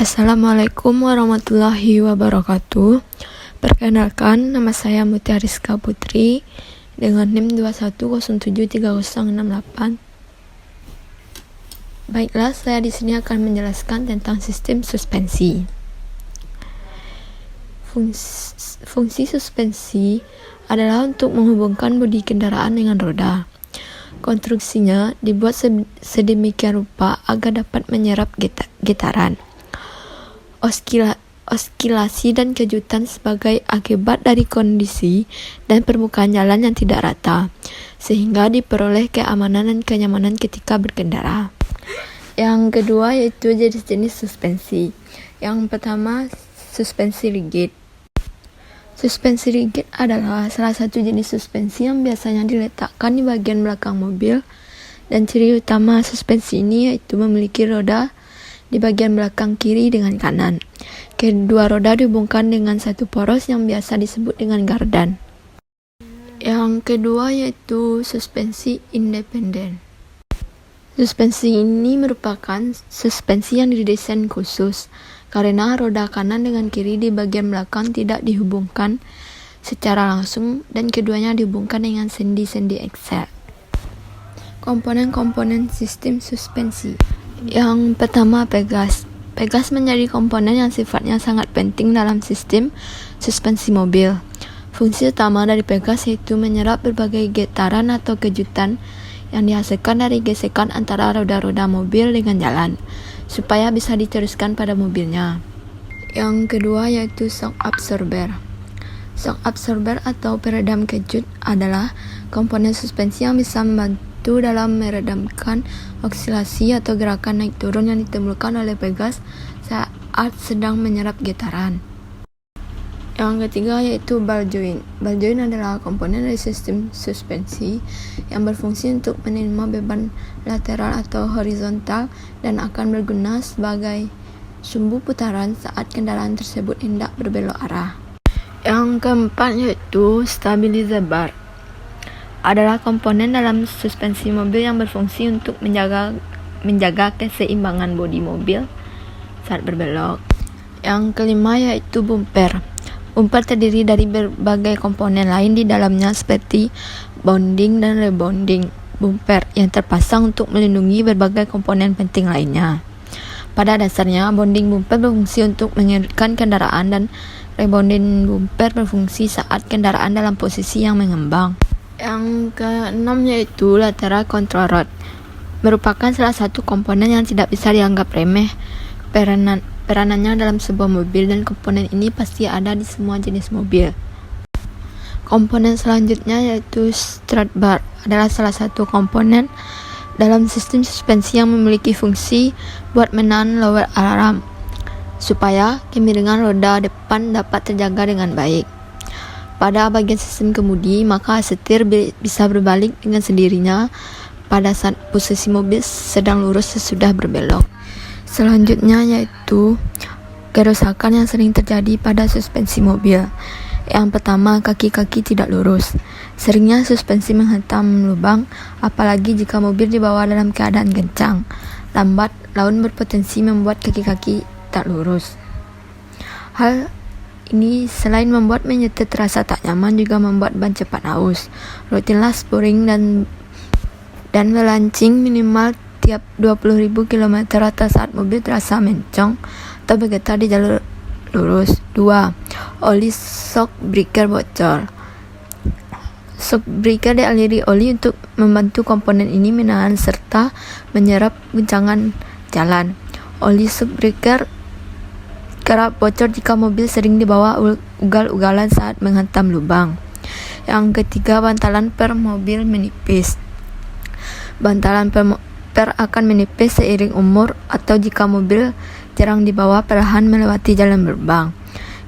Assalamualaikum warahmatullahi wabarakatuh. Perkenalkan, nama saya Mutia Rizka Putri dengan NIM 210730068. Baiklah, saya di sini akan menjelaskan tentang sistem suspensi. Fungsi suspensi adalah untuk menghubungkan bodi kendaraan dengan roda. Konstruksinya dibuat sedemikian rupa agar dapat menyerap getaran, oscilasi dan kejutan sebagai akibat dari kondisi dan permukaan jalan yang tidak rata, sehingga diperoleh keamanan dan kenyamanan ketika berkendara. Yang kedua yaitu jenis-jenis suspensi. Yang pertama, suspensi rigid. Suspensi rigid adalah salah satu jenis suspensi yang biasanya diletakkan di bagian belakang mobil, dan ciri utama suspensi ini yaitu memiliki roda di bagian belakang kiri dengan kanan. Kedua roda dihubungkan dengan satu poros yang biasa disebut dengan gardan. Yang kedua yaitu suspensi independen. Suspensi ini merupakan suspensi yang didesain khusus karena roda kanan dengan kiri di bagian belakang tidak dihubungkan secara langsung dan keduanya dihubungkan dengan sendi-sendi eksel. Komponen-komponen sistem suspensi. Yang pertama, pegas. Pegas menjadi komponen yang sifatnya sangat penting dalam sistem suspensi mobil. Fungsi utama dari pegas yaitu menyerap berbagai getaran atau kejutan yang dihasilkan dari gesekan antara roda-roda mobil dengan jalan, supaya bisa diteruskan pada mobilnya. Yang kedua yaitu shock absorber. Shock absorber atau peredam kejut adalah komponen suspensi yang bisa membantu dalam meredamkan oscilasi atau gerakan naik turun yang ditimbulkan oleh pegas saat sedang menyerap getaran. Yang ketiga yaitu ball joint. Ball joint adalah komponen dari sistem suspensi yang berfungsi untuk menerima beban lateral atau horizontal dan akan berguna sebagai sumbu putaran saat kendaraan tersebut hendak berbelok arah. Yang keempat yaitu stabilizer bar. Adalah komponen dalam suspensi mobil yang berfungsi untuk menjaga keseimbangan bodi mobil saat berbelok. Yang kelima yaitu bumper. Bumper terdiri dari berbagai komponen lain di dalamnya seperti bonding dan rebonding bumper yang terpasang untuk melindungi berbagai komponen penting lainnya. Pada dasarnya, bonding bumper berfungsi untuk mengiritkan kendaraan dan rebonding bumper berfungsi saat kendaraan dalam posisi yang mengembang. Yang keenam yaitu lateral control rod. Merupakan salah satu komponen yang tidak bisa dianggap remeh peranannya dalam sebuah mobil, dan komponen ini pasti ada di semua jenis mobil. Komponen selanjutnya yaitu strut bar adalah salah satu komponen dalam sistem suspensi yang memiliki fungsi buat menahan lower alarm supaya kemiringan roda depan dapat terjaga dengan baik. Pada bagian sistem kemudi, maka setir bisa berbalik dengan sendirinya pada saat posisi mobil sedang lurus sesudah berbelok. Selanjutnya yaitu kerusakan yang sering terjadi pada suspensi mobil. Yang pertama, kaki-kaki tidak lurus. Seringnya suspensi menghantam lubang, apalagi jika mobil dibawa dalam keadaan kencang, lambat, lalu berpotensi membuat kaki-kaki tak lurus. Hal ini selain membuat menyetir terasa tak nyaman, juga membuat ban cepat haus. Rutinlah sporing dan melancing minimal tiap 20.000 km atas saat mobil terasa mencong atau bergetar di jalur lurus. 2. Oli shock breaker bocor. Shock breaker dialiri oli untuk membantu komponen ini menahan serta menyerap guncangan jalan. Oli shock breaker kerap bocor jika mobil sering dibawa ugal-ugalan saat menghantam lubang. Yang ketiga, bantalan per mobil menipis. Bantalan per akan menipis seiring umur atau jika mobil jarang dibawa perlahan melewati jalan berbang.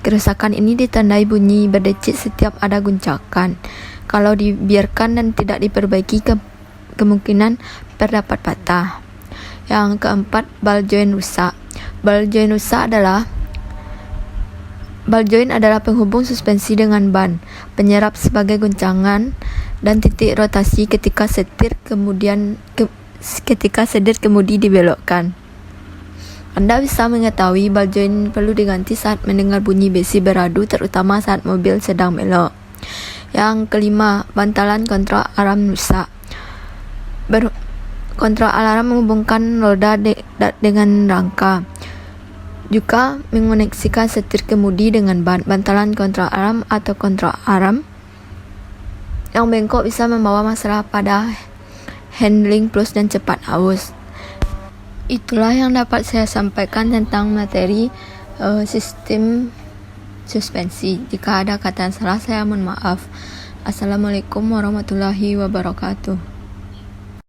Kerusakan ini ditandai bunyi berdecit setiap ada guncakan. Kalau dibiarkan dan tidak diperbaiki, kemungkinan per dapat patah. Yang keempat, ball joint rusak. Ball joint adalah penghubung suspensi dengan ban, penyerap sebagai guncangan dan titik rotasi ketika setir kemudi dibelokkan. Anda bisa mengetahui bal join perlu diganti saat mendengar bunyi besi beradu, terutama saat mobil sedang belok. Yang kelima, bantalan kontrol alarm rusak. Kontrol alarm menghubungkan roda dengan rangka. Juga mengoneksikan setir kemudi dengan bantalan kontrol alarm atau kontrol alarm yang bengkok bisa membawa masalah pada handling plus dan cepat aus. Itulah yang dapat saya sampaikan tentang materi sistem suspensi. Jika ada kata yang salah, saya mohon maaf. Assalamualaikum warahmatullahi wabarakatuh.